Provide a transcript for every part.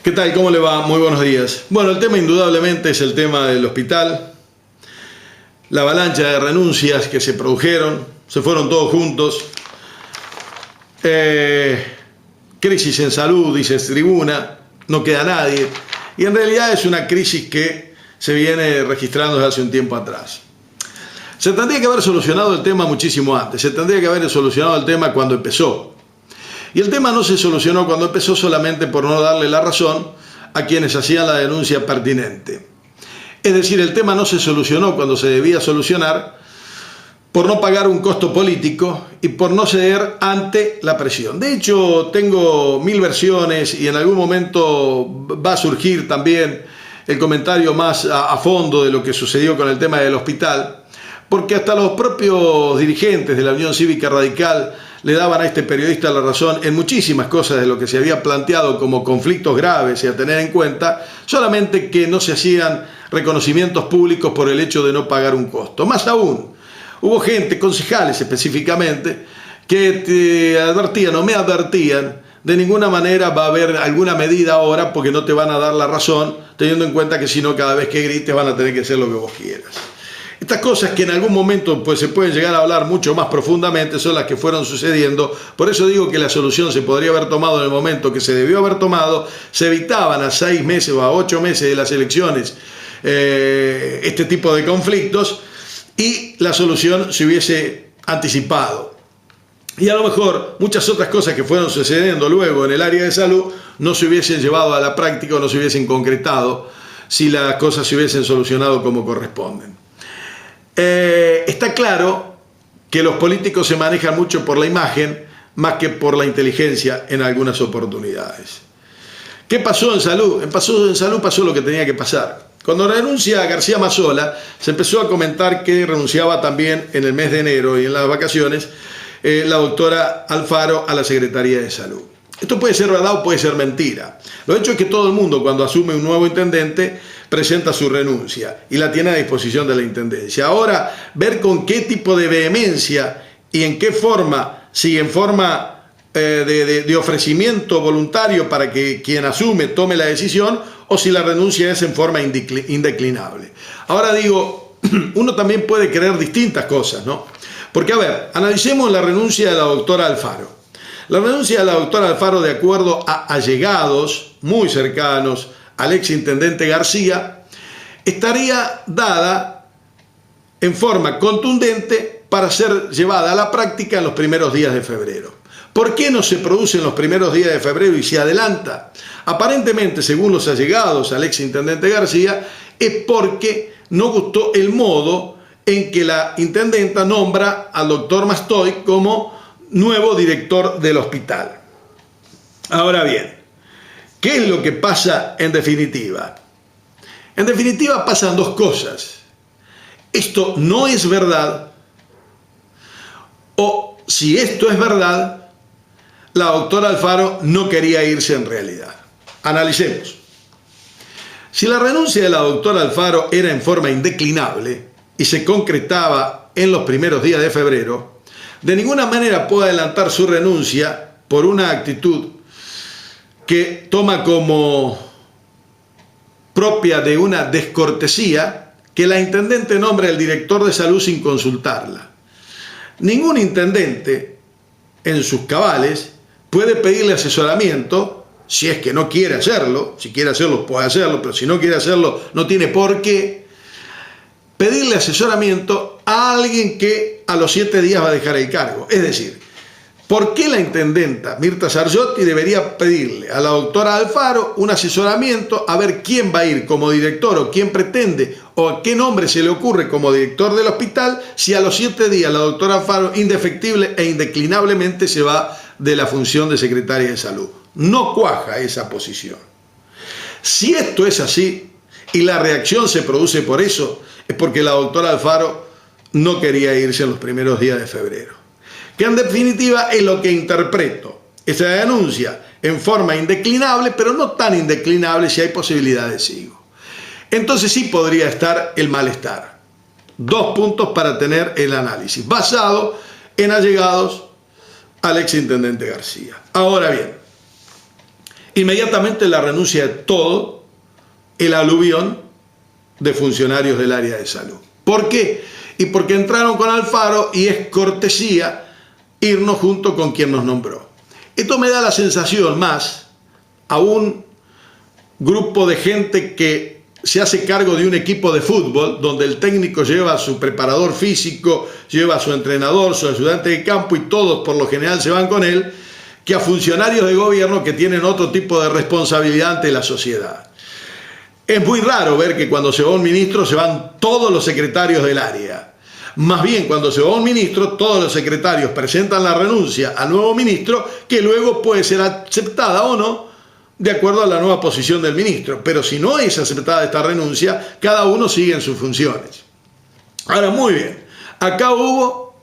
¿Qué tal? ¿Cómo le va? Muy buenos días. Bueno, el tema indudablemente es el tema del hospital, la avalancha de renuncias que se produjeron, se fueron todos juntos, crisis en salud, dice Tribuna, no queda nadie, y en realidad es una crisis que se viene registrando desde hace un tiempo atrás. Se tendría que haber solucionado el tema muchísimo antes, se tendría que haber solucionado el tema cuando empezó. Y el tema no se solucionó cuando empezó solamente por no darle la razón a quienes hacían la denuncia pertinente. Es decir, el tema no se solucionó cuando se debía solucionar por no pagar un costo político y por no ceder ante la presión. De hecho, tengo 1000 versiones y en algún momento va a surgir también el comentario más a fondo de lo que sucedió con el tema del hospital, porque hasta los propios dirigentes de la Unión Cívica Radical le daban a este periodista la razón en muchísimas cosas de lo que se había planteado como conflictos graves y a tener en cuenta, solamente que no se hacían reconocimientos públicos por el hecho de no pagar un costo. Más aún, hubo gente, concejales específicamente, que te advertían o me advertían, de ninguna manera va a haber alguna medida ahora porque no te van a dar la razón, teniendo en cuenta que si no, cada vez que grites van a tener que hacer lo que vos quieras. Estas cosas que en algún momento pues, se pueden llegar a hablar mucho más profundamente son las que fueron sucediendo. Por eso digo que la solución se podría haber tomado en el momento que se debió haber tomado. Se evitaban a 6 meses o a 8 meses de las elecciones este tipo de conflictos y la solución se hubiese anticipado. Y a lo mejor muchas otras cosas que fueron sucediendo luego en el área de salud no se hubiesen llevado a la práctica o no se hubiesen concretado si las cosas se hubiesen solucionado como corresponden. Está claro que los políticos se manejan mucho por la imagen más que por la inteligencia en algunas oportunidades. ¿Qué pasó en salud? En salud pasó lo que tenía que pasar. Cuando renuncia García Mazzola, se empezó a comentar que renunciaba también en el mes de enero y en las vacaciones la doctora Alfaro a la Secretaría de Salud. Esto puede ser verdad o puede ser mentira. Lo hecho es que todo el mundo, cuando asume un nuevo intendente, presenta su renuncia y la tiene a disposición de la intendencia. Ahora, ver con qué tipo de vehemencia y en qué forma, si en forma de ofrecimiento voluntario para que quien asume tome la decisión o si la renuncia es en forma indeclinable. Ahora digo, uno también puede querer distintas cosas, ¿no? Porque, a ver, analicemos la renuncia de la doctora Alfaro. La renuncia de la doctora Alfaro, de acuerdo a allegados muy cercanos al exintendente García, estaría dada en forma contundente para ser llevada a la práctica en los primeros días de febrero. ¿Por qué no se produce en los primeros días de febrero y se adelanta? Aparentemente, según los allegados al exintendente García, es porque no gustó el modo en que la intendenta nombra al doctor Mastoy como nuevo director del hospital. Ahora bien, ¿qué es lo que pasa en definitiva? En definitiva pasan dos cosas. Esto no es verdad, o si esto es verdad, la doctora Alfaro no quería irse en realidad. Analicemos. Si la renuncia de la doctora Alfaro era en forma indeclinable y se concretaba en los primeros días de febrero, de ninguna manera puede adelantar su renuncia por una actitud que toma como propia de una descortesía que la intendente nombre al director de salud sin consultarla. Ningún intendente en sus cabales puede pedirle asesoramiento, si es que no quiere hacerlo. Si quiere hacerlo puede hacerlo, pero si no quiere hacerlo no tiene por qué pedirle asesoramiento a alguien que a los 7 días va a dejar el cargo. Es decir, ¿por qué la intendenta Mirta Sargiotti debería pedirle a la doctora Alfaro un asesoramiento a ver quién va a ir como director o quién pretende o a qué nombre se le ocurre como director del hospital si a los 7 días la doctora Alfaro indefectible e indeclinablemente se va de la función de secretaria de salud? No cuaja esa posición. Si esto es así y la reacción se produce por eso, es porque la doctora Alfaro no quería irse en los primeros días de febrero. Que en definitiva es lo que interpreto. Esa denuncia en forma indeclinable, pero no tan indeclinable si hay posibilidad de sigo. Entonces sí podría estar el malestar. 2 puntos para tener el análisis, basado en allegados al exintendente García. Ahora bien, inmediatamente la renuncia de todo el aluvión de funcionarios del área de salud. ¿Por qué? Y porque entraron con Alfaro y es cortesía irnos junto con quien nos nombró. Esto me da la sensación más a un grupo de gente que se hace cargo de un equipo de fútbol donde el técnico lleva a su preparador físico, lleva a su entrenador, su ayudante de campo y todos por lo general se van con él, que a funcionarios de gobierno que tienen otro tipo de responsabilidad ante la sociedad. Es muy raro ver que cuando se va un ministro se van todos los secretarios del área. Más bien, cuando se va un ministro, todos los secretarios presentan la renuncia al nuevo ministro, que luego puede ser aceptada o no, de acuerdo a la nueva posición del ministro. Pero si no es aceptada esta renuncia, cada uno sigue en sus funciones. Ahora, muy bien, acá hubo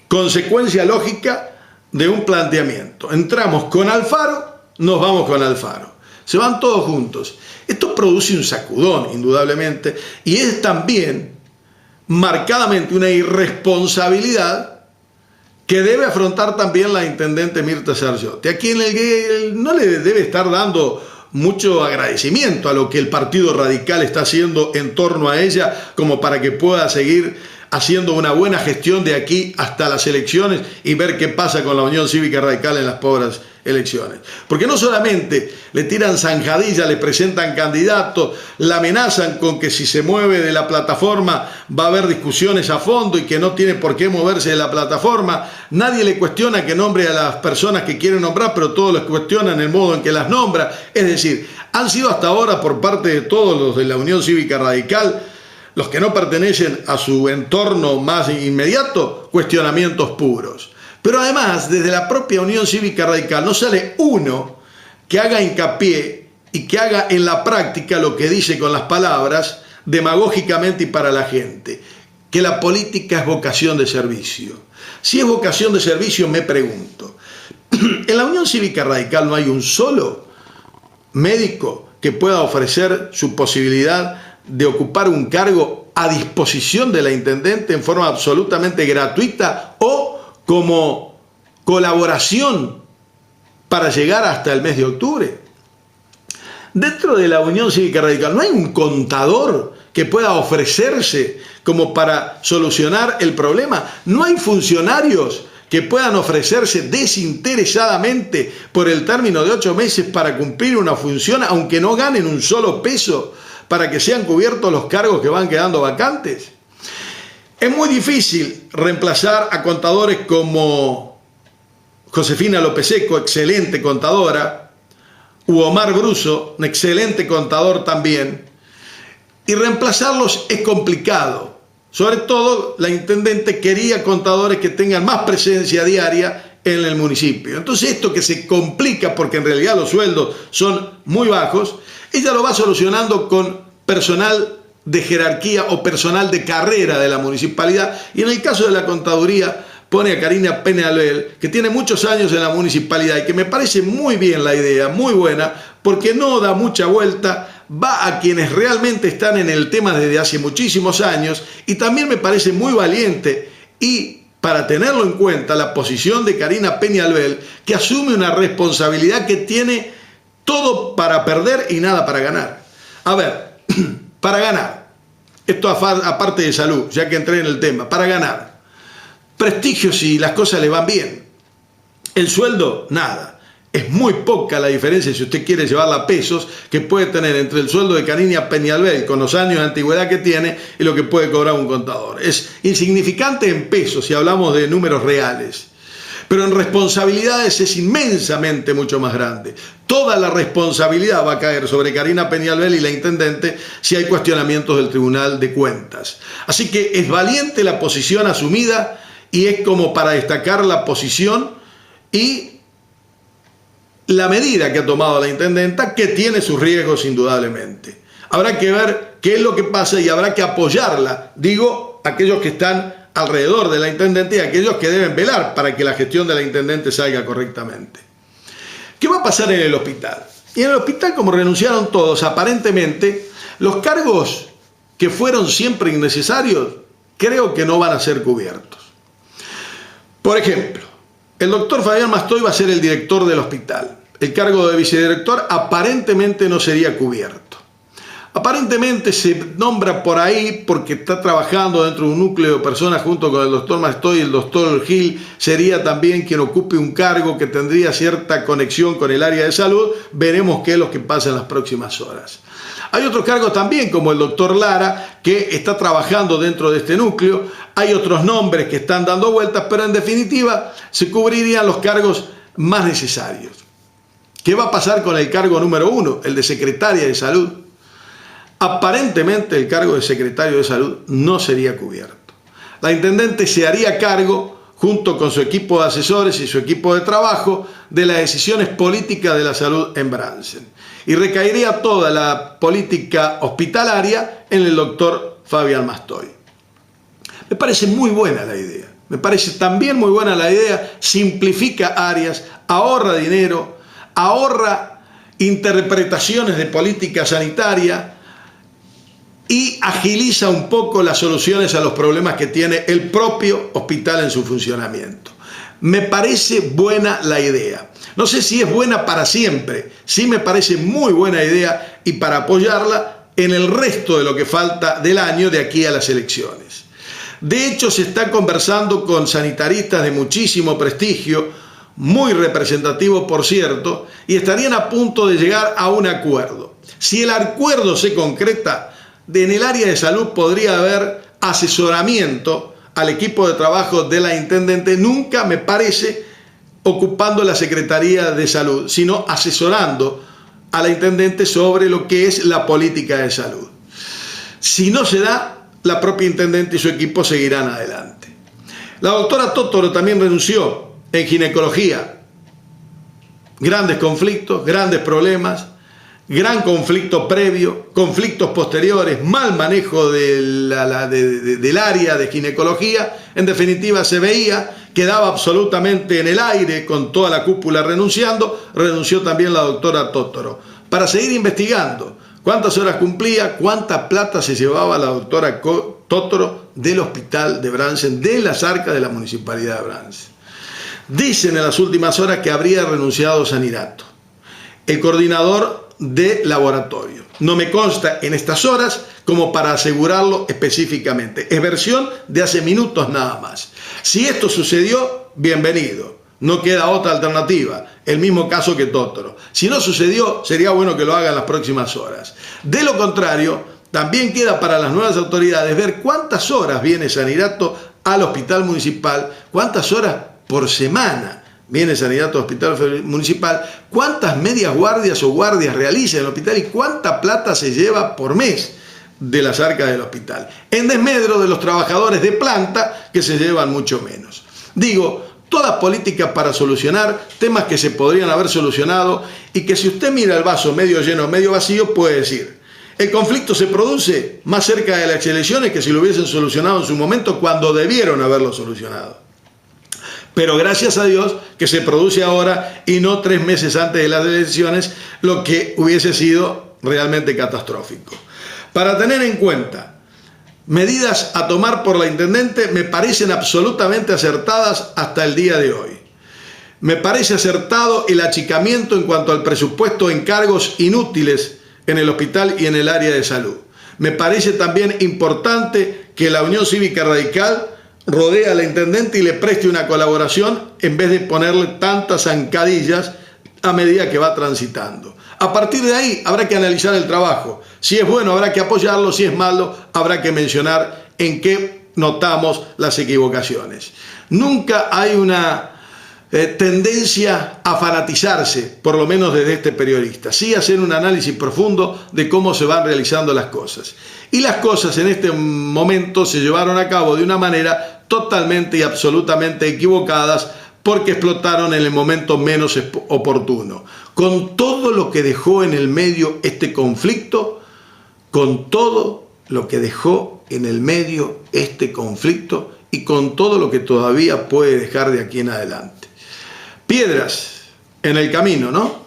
consecuencia lógica de un planteamiento. Entramos con Alfaro, nos vamos con Alfaro. Se van todos juntos. Esto produce un sacudón, indudablemente, y es también marcadamente una irresponsabilidad que debe afrontar también la intendente Mirta Sargiotti, a quien no le debe estar dando mucho agradecimiento a lo que el Partido Radical está haciendo en torno a ella, como para que pueda seguir haciendo una buena gestión de aquí hasta las elecciones y ver qué pasa con la Unión Cívica Radical en las pobres elecciones. Porque no solamente le tiran zanjadilla, le presentan candidatos, la amenazan con que si se mueve de la plataforma va a haber discusiones a fondo y que no tiene por qué moverse de la plataforma. Nadie le cuestiona que nombre a las personas que quieren nombrar, pero todos les cuestionan el modo en que las nombra. Es decir, han sido hasta ahora por parte de todos los de la Unión Cívica Radical, los que no pertenecen a su entorno más inmediato, cuestionamientos puros. Pero además, desde la propia Unión Cívica Radical no sale uno que haga hincapié y que haga en la práctica lo que dice con las palabras, demagógicamente y para la gente, que la política es vocación de servicio. Si es vocación de servicio, me pregunto, ¿en la Unión Cívica Radical no hay un solo médico que pueda ofrecer su posibilidad de ocupar un cargo a disposición de la intendente en forma absolutamente gratuita o como colaboración para llegar hasta el mes de octubre? Dentro de la Unión Cívica Radical no hay un contador que pueda ofrecerse como para solucionar el problema. No hay funcionarios que puedan ofrecerse desinteresadamente por el término de 8 meses para cumplir una función, aunque no ganen un solo peso, para que sean cubiertos los cargos que van quedando vacantes. Es muy difícil reemplazar a contadores como Josefina López Seco, excelente contadora, u Omar Bruso, un excelente contador también, y reemplazarlos es complicado. Sobre todo, la intendente quería contadores que tengan más presencia diaria en el municipio. Entonces, esto que se complica porque en realidad los sueldos son muy bajos, ella lo va solucionando con personal de jerarquía o personal de carrera de la municipalidad, y en el caso de la contaduría pone a Karina Peñalver, que tiene muchos años en la municipalidad y que me parece muy bien la idea, muy buena, porque no da mucha vuelta, va a quienes realmente están en el tema desde hace muchísimos años, y también me parece muy valiente y para tenerlo en cuenta la posición de Karina Peñalver, que asume una responsabilidad que tiene todo para perder y nada para ganar. A ver, para ganar, esto aparte de salud, ya que entré en el tema, para ganar, prestigio si las cosas le van bien, el sueldo, nada. Es muy poca la diferencia, si usted quiere llevarla a pesos, que puede tener entre el sueldo de Karina Peñalver con los años de antigüedad que tiene y lo que puede cobrar un contador. Es insignificante en pesos si hablamos de números reales, pero en responsabilidades es inmensamente mucho más grande. Toda la responsabilidad va a caer sobre Karina Peñalver y la intendente si hay cuestionamientos del Tribunal de Cuentas. Así que es valiente la posición asumida y es como para destacar la posición y la medida que ha tomado la intendenta, que tiene sus riesgos indudablemente. Habrá que ver qué es lo que pasa y habrá que apoyarla, digo, aquellos que están alrededor de la intendente y aquellos que deben velar para que la gestión de la intendente salga correctamente. ¿Qué va a pasar en el hospital? Y en el hospital, como renunciaron todos, aparentemente, los cargos que fueron siempre innecesarios, creo que no van a ser cubiertos. Por ejemplo, el doctor Fabián Mastoy va a ser el director del hospital. el cargo de vicedirector aparentemente no sería cubierto. Aparentemente se nombra por ahí porque está trabajando dentro de un núcleo de personas junto con el doctor Mastoy y el doctor Gil, sería también quien ocupe un cargo que tendría cierta conexión con el área de salud. Veremos qué es lo que pasa en las próximas horas. Hay otros cargos también, como el doctor Lara, que está trabajando dentro de este núcleo. Hay otros nombres que están dando vueltas, pero en definitiva se cubrirían los cargos más necesarios. ¿Qué va a pasar con el cargo número 1, el de secretaria de salud? Aparentemente el cargo de secretario de salud no sería cubierto. La intendente se haría cargo, junto con su equipo de asesores y su equipo de trabajo, de las decisiones políticas de la salud en Bransen. Y recaería toda la política hospitalaria en el doctor Fabián Mastoy. Me parece muy buena la idea. Me parece también muy buena la idea. Simplifica áreas, ahorra dinero, ahorra interpretaciones de política sanitaria y agiliza un poco las soluciones a los problemas que tiene el propio hospital en su funcionamiento. Me parece buena la idea. No sé si es buena para siempre, sí me parece muy buena idea y para apoyarla en el resto de lo que falta del año de aquí a las elecciones. De hecho, se está conversando con sanitaristas de muchísimo prestigio, muy representativo por cierto, y estarían a punto de llegar a un acuerdo. Si el acuerdo se concreta, en el área de salud podría haber asesoramiento al equipo de trabajo de la intendente, nunca me parece ocupando la Secretaría de Salud, sino asesorando a la intendente sobre lo que es la política de salud. Si no se da, la propia intendente y su equipo seguirán adelante. La doctora Tótoro también renunció en ginecología. Grandes conflictos, grandes problemas, gran conflicto previo, conflictos posteriores, mal manejo del área de ginecología. En definitiva, se veía, quedaba absolutamente en el aire con toda la cúpula renunciando. Renunció también la doctora Tótoro para seguir investigando cuántas horas cumplía, cuánta plata se llevaba la doctora Tótoro del hospital de Bransen, de las arcas de la municipalidad de Bransen. Dicen en las últimas horas que habría renunciado Sanirato, el coordinador de laboratorio. No me consta en estas horas como para asegurarlo específicamente. Es versión de hace minutos nada más. Si esto sucedió, bienvenido. No queda otra alternativa. El mismo caso que Tótoro. Si no sucedió, sería bueno que lo haga en las próximas horas. De lo contrario, también queda para las nuevas autoridades ver cuántas horas viene Sanirato al hospital municipal, cuántas horas por semana viene Sanirato al hospital municipal, cuántas medias guardias o guardias realiza en el hospital y cuánta plata se lleva por mes de las arcas del hospital, en desmedro de los trabajadores de planta que se llevan mucho menos. Digo, todas políticas para solucionar temas que se podrían haber solucionado y que si usted mira el vaso medio lleno o medio vacío puede decir, el conflicto se produce más cerca de las elecciones que si lo hubiesen solucionado en su momento cuando debieron haberlo solucionado. Pero gracias a Dios que se produce ahora y no 3 meses antes de las elecciones, lo que hubiese sido realmente catastrófico. Para tener en cuenta, medidas a tomar por la intendente me parecen absolutamente acertadas hasta el día de hoy. Me parece acertado el achicamiento en cuanto al presupuesto en cargos inútiles en el hospital y en el área de salud. Me parece también importante que la Unión Cívica Radical rodea a la intendente y le preste una colaboración en vez de ponerle tantas zancadillas a medida que va transitando. A partir de ahí habrá que analizar el trabajo. Si es bueno habrá que apoyarlo, si es malo habrá que mencionar en qué notamos las equivocaciones. Nunca hay una tendencia a fanatizarse, por lo menos desde este periodista. Sí hacer un análisis profundo de cómo se van realizando las cosas. Y las cosas en este momento se llevaron a cabo de una manera totalmente y absolutamente equivocadas porque explotaron en el momento menos oportuno. Con todo lo que dejó en el medio este conflicto, con todo lo que dejó en el medio este conflicto y con todo lo que todavía puede dejar de aquí en adelante. Piedras en el camino, ¿no?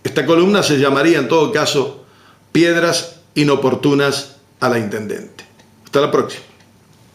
Esta columna se llamaría en todo caso Piedras inoportunas a la intendente. Hasta la próxima.